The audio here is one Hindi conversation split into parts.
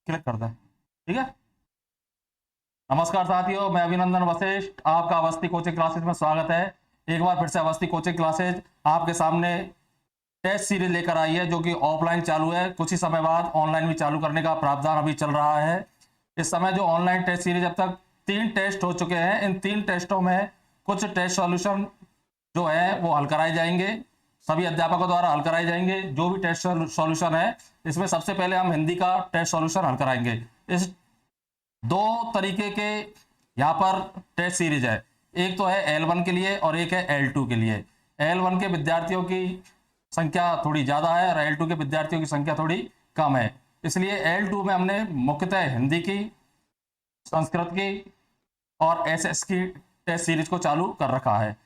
क्लिक कर दें। ठीक है। नमस्कार साथियों, मैं अभिनंदन वशिष्ठ, आपका अवस्थी कोचिंग क्लासेज में स्वागत है। एक बार फिर से अवस्थी कोचिंग क्लासेज आपके सामने टेस्ट सीरीज लेकर आई है, जो कि ऑफलाइन चालू है। कुछ ही समय बाद ऑनलाइन भी चालू करने का प्रावधान अभी चल रहा है। इस समय जो ऑनलाइन टेस्ट सीरीज, अब तक 3 टेस्ट हो चुके हैं। इन 3 टेस्टों में कुछ टेस्ट सॉल्यूशन जो है वो हल कराए जाएंगे, सभी अध्यापकों द्वारा हल कराए जाएंगे। जो भी टेस्ट सॉल्यूशन है, इसमें सबसे पहले हम हिंदी का टेस्ट सॉल्यूशन हल कराएंगे। इस 2 तरीके के यहाँ पर टेस्ट सीरीज है। एक तो है L1 के लिए और एक है L2 के लिए। L1 के विद्यार्थियों की संख्या थोड़ी ज्यादा है और L2 के विद्यार्थियों की संख्या थोड़ी कम है। इसलिए L2 में हमने मुख्यतः हिंदी की, संस्कृत की और SS की टेस्ट सीरीज को चालू कर रखा है।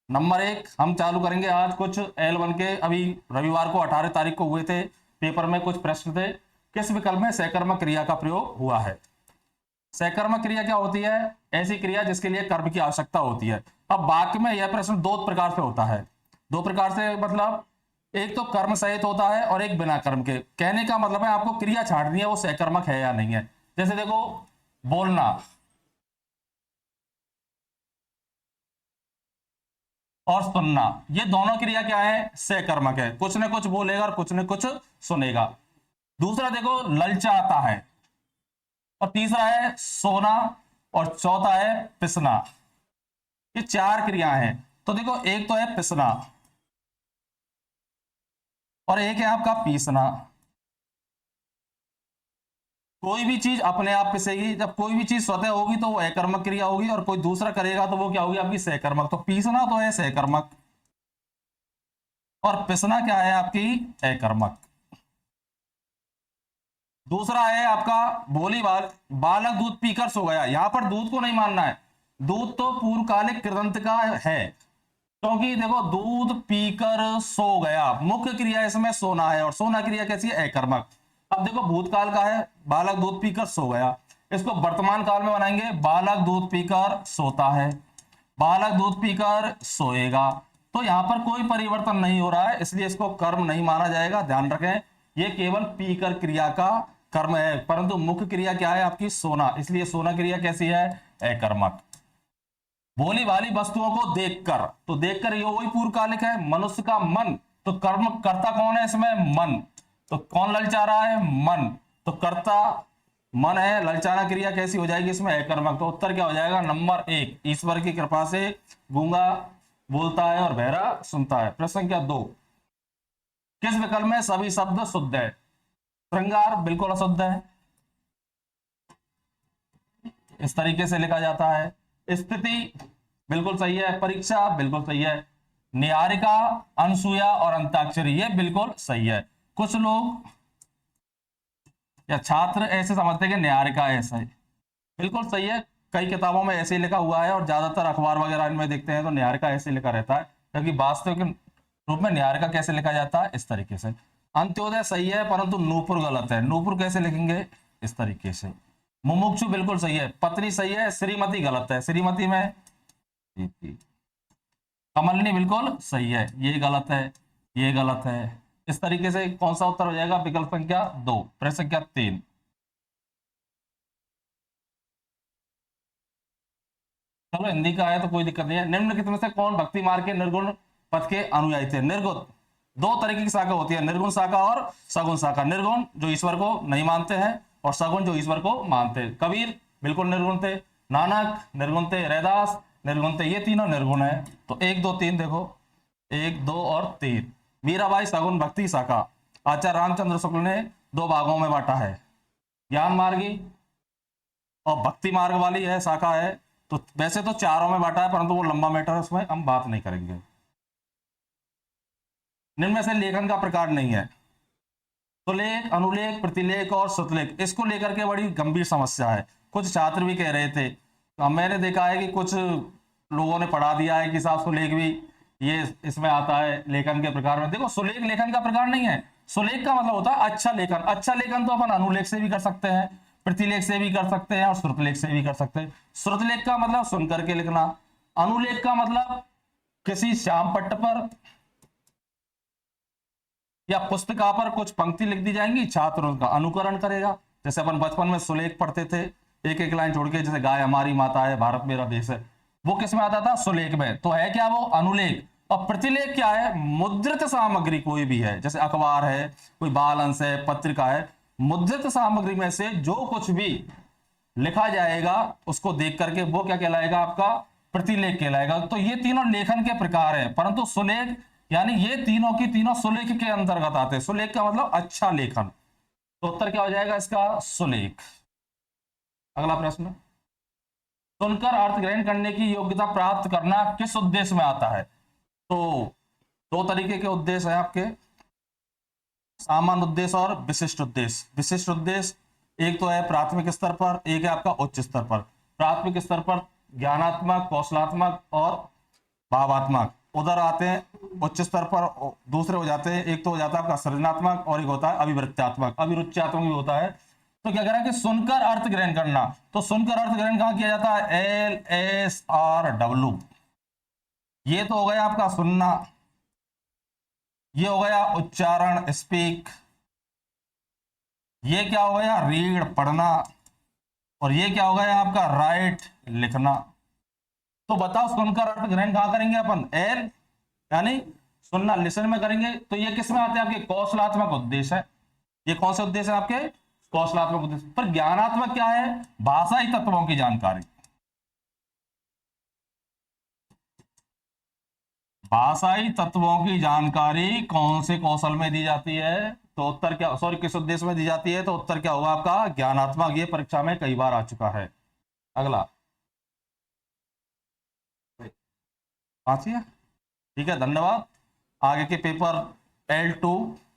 नंबर 1 हम चालू करेंगे आज। कुछ L1 के अभी रविवार को 18 तारीख को हुए थे, पेपर में कुछ प्रश्न थे। किस विकल्प में सहकर्मक क्रिया का प्रयोग हुआ है? सहकर्मक क्रिया क्या होती है? ऐसी क्रिया जिसके लिए कर्म की आवश्यकता होती है। अब वाक्य में यह प्रश्न 2 प्रकार से होता है। 2 प्रकार से मतलब, एक तो कर्म सहित होता है और एक बिना कर्म के। कहने का मतलब है आपको क्रिया छांटनी है वो सहकर्मक है या नहीं है। जैसे देखो, बोलना और सुनना, ये दोनों क्रिया क्या है? सहकर्मक है। कुछ न कुछ बोलेगा और कुछ न कुछ सुनेगा। दूसरा देखो, ललचाता है। और तीसरा है सोना। और चौथा है पिसना। ये 4 क्रियाएं हैं। तो देखो, एक तो है पिसना और एक है आपका पीसना। कोई भी चीज अपने आप पिसेगी। जब कोई भी चीज स्वतः होगी तो वो अकर्मक क्रिया होगी, और कोई दूसरा करेगा तो वो क्या होगी? आपकी सहकर्मक। तो पीसना तो है सहकर्मक और पिसना क्या है? आपकी अकर्मक। दूसरा है आपका बोली बाल, बालक दूध पीकर सो गया। यहां पर दूध को नहीं मानना है। दूध तो पूर्वकालिक कृदंत का है, क्योंकि देखो, दूध पीकर सो गया, मुख्य क्रिया इसमें सोना है, और सोना क्रिया कैसी है? अकर्मक। अब देखो, भूतकाल का है, बालक दूध पीकर सो गया। इसको वर्तमान काल में बनाएंगे, बालक दूध पीकर सोता है, बालक दूध पीकर सोएगा। तो यहां पर कोई परिवर्तन नहीं हो रहा है, इसलिए इसको कर्म नहीं माना जाएगा। ध्यान रखें, ये केवल पीकर क्रिया का कर्म है, परंतु मुख्य क्रिया क्या है? आपकी सोना। इसलिए सोना क्रिया कैसी है? अकर्मक। भोली भाली वस्तुओं को देखकर, तो देखकर ये वही पूर्वकालिक है। मनुष्य का मन, तो कर्म कर्ता कौन है इसमें? मन। तो कौन ललचा रहा है? मन। तो कर्ता मन है, ललचाना क्रिया कैसी हो जाएगी इसमें? अकर्मक। तो उत्तर क्या हो जाएगा? नंबर 1, ईश्वर की कृपा से गूंगा बोलता है और बहरा सुनता है। प्रश्न संख्या 2, किस विकल्प में सभी शब्द शुद्ध है? श्रृंगार बिल्कुल अशुद्ध है, इस तरीके से लिखा जाता है। स्थिति बिल्कुल सही है, परीक्षा बिल्कुल सही है, निहारिका, अनसुया और अंताक्षरी ये बिल्कुल सही है। कुछ लोग या छात्र ऐसे समझते हैं कि निहारिका ऐसा है, बिल्कुल सही है। कई किताबों में ऐसे ही लिखा हुआ है, और ज्यादातर अखबार वगैरह इनमें देखते हैं तो निहारिका ऐसे लिखा रहता है, क्योंकि वास्तविक रूप में निहारिका कैसे लिखा जाता है? इस तरीके से। अंत्योदय सही है, परंतु नूपुर गलत है। नूपुर कैसे लिखेंगे? इस तरीके से। मुमुक्षु बिल्कुल सही है, पत्नी सही है, श्रीमती गलत है। श्रीमती में कमलनी बिल्कुल सही है, ये गलत है, ये गलत है। इस तरीके से कौन सा उत्तर हो जाएगा? विकल्प संख्या 2। प्रश्न संख्या 3, चलो हिंदी का है तो कोई दिक्कत नहीं है। निम्नलिखित में से कौन भक्ति मार्ग के निर्गुण पथ के अनुयायी थे? निर्गुण, 2 तरीके की शाखा होती है, निर्गुण शाखा और सगुण शाखा। निर्गुण जो ईश्वर को नहीं मानते हैं, और सगुण जो ईश्वर को मानते हैं। कबीर बिल्कुल निर्गुण थे, नानक निर्गुण थे, रैदास निर्गुण थे। ये तीनों निर्गुण है। तो 1 2 3 देखो, 1 2 और 3। मीराबाई सगुण भक्ति शाखा। आचार्य रामचंद्र शुक्ल ने 2 भागों में बांटा है, ज्ञान मार्गी और भक्ति मार्ग वाली है शाखा है। तो वैसे तो चारों में बांटा है, परंतु वो लंबा मैटर है, उसमें हम बात नहीं करेंगे। निम्न में से लेखन का प्रकार नहीं है। सुलेख, अनुलेख, प्रतिलेख और श्रुतलेख, इसको लेकर के बड़ी गंभीर समस्या है। कुछ छात्र भी कह रहे थे, तो मैंने देखा है कि कुछ लोगों ने पढ़ा दिया है कि साहब सुलेख भी ये इसमें आता है लेखन के प्रकार में। देखो, सुलेख लेखन का प्रकार नहीं है। सुलेख का मतलब होता है अच्छा लेखन। अच्छा लेखन तो अपन अनुलेख से भी कर सकते हैं, प्रतिलेख से भी कर सकते हैं और श्रुतलेख से भी कर सकते हैं। श्रुतलेख का मतलब सुन करके लिखना। अनुलेख का मतलब किसी श्याम पट्ट पर या पुस्तिका पर कुछ पंक्ति लिख दी जाएंगी, छात्र उनका अनुकरण करेगा। जैसे अपन बचपन में सुलेख पढ़ते थे, एक एक लाइन छोड़ के, जैसे गाय हमारी माता है, भारत मेरा देश है, वो किस में आता था? सुलेख में। तो है क्या वो? अनुलेख। और प्रतिलेख क्या है? मुद्रित सामग्री कोई भी है, जैसे अखबार है, कोई बाल अंश है, पत्रिका है, मुद्रित सामग्री में से जो कुछ भी लिखा जाएगा उसको देख करके वो क्या कहलाएगा? आपका प्रतिलेख कहलाएगा। तो ये तीनों लेखन के प्रकार हैं, परंतु सुलेख यानी ये तीनों की तीनों सुलेख के अंतर्गत आते हैं। सुलेख का मतलब अच्छा लेखन। तो उत्तर क्या हो जाएगा इसका? सुलेख। अगला प्रश्न, सुनकर अर्थ ग्रहण करने की योग्यता प्राप्त करना किस उद्देश्य में आता है? तो दो तरीके के उद्देश्य हैं आपके, सामान्य उद्देश्य और विशिष्ट उद्देश्य। विशिष्ट उद्देश्य एक तो है प्राथमिक स्तर पर, एक है आपका उच्च स्तर पर। प्राथमिक स्तर पर ज्ञानात्मक, कौशलात्मक और भावात्मक। उधर आते हैं उच्च स्तर पर, दूसरे हो जाते हैं, एक तो हो जाता है आपका सृजनात्मक और एक होता है अभिवृत्त्यात्मक, अभिरुच्यात्मक भी होता है। तो क्या कह रहा है कि सुनकर अर्थ ग्रहण करना, तो सुनकर अर्थ ग्रहण कहां किया जाता है? LSRW। ये तो हो गया आपका सुनना, ये हो गया उच्चारण स्पीक, ये क्या हो गया? रीड पढ़ना, और ये क्या हो गया आपका? राइट लिखना। तो बताओ सुनकर अर्थ ग्रहण कहां करेंगे अपन? एल यानी सुनना, लिसन में करेंगे। तो ये किस में आते हैं? आपके कौशलात्मक उद्देश्य है। ये कौन से उद्देश्य है आपके? कौशलात्मक उद्देश्य। पर ज्ञानात्मक क्या है? भाषाई तत्वों की जानकारी। भाषाई तत्वों की जानकारी कौन से कौशल में दी जाती है? तो उत्तर क्या, सॉरी, किस उद्देश्य में दी जाती है? तो उत्तर क्या होगा आपका? ज्ञानात्मक। ये परीक्षा में कई बार आ चुका है। अगला पांच ही है, ठीक है, धन्यवाद। आगे के पेपर L2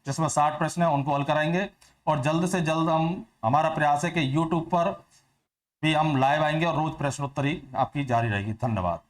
जिसमें 60 प्रश्न है उनको हल कराएंगे, और जल्द से जल्द हमारा प्रयास है कि YouTube पर भी हम लाइव आएंगे और रोज प्रश्नोत्तरी आपकी जारी रहेगी। धन्यवाद।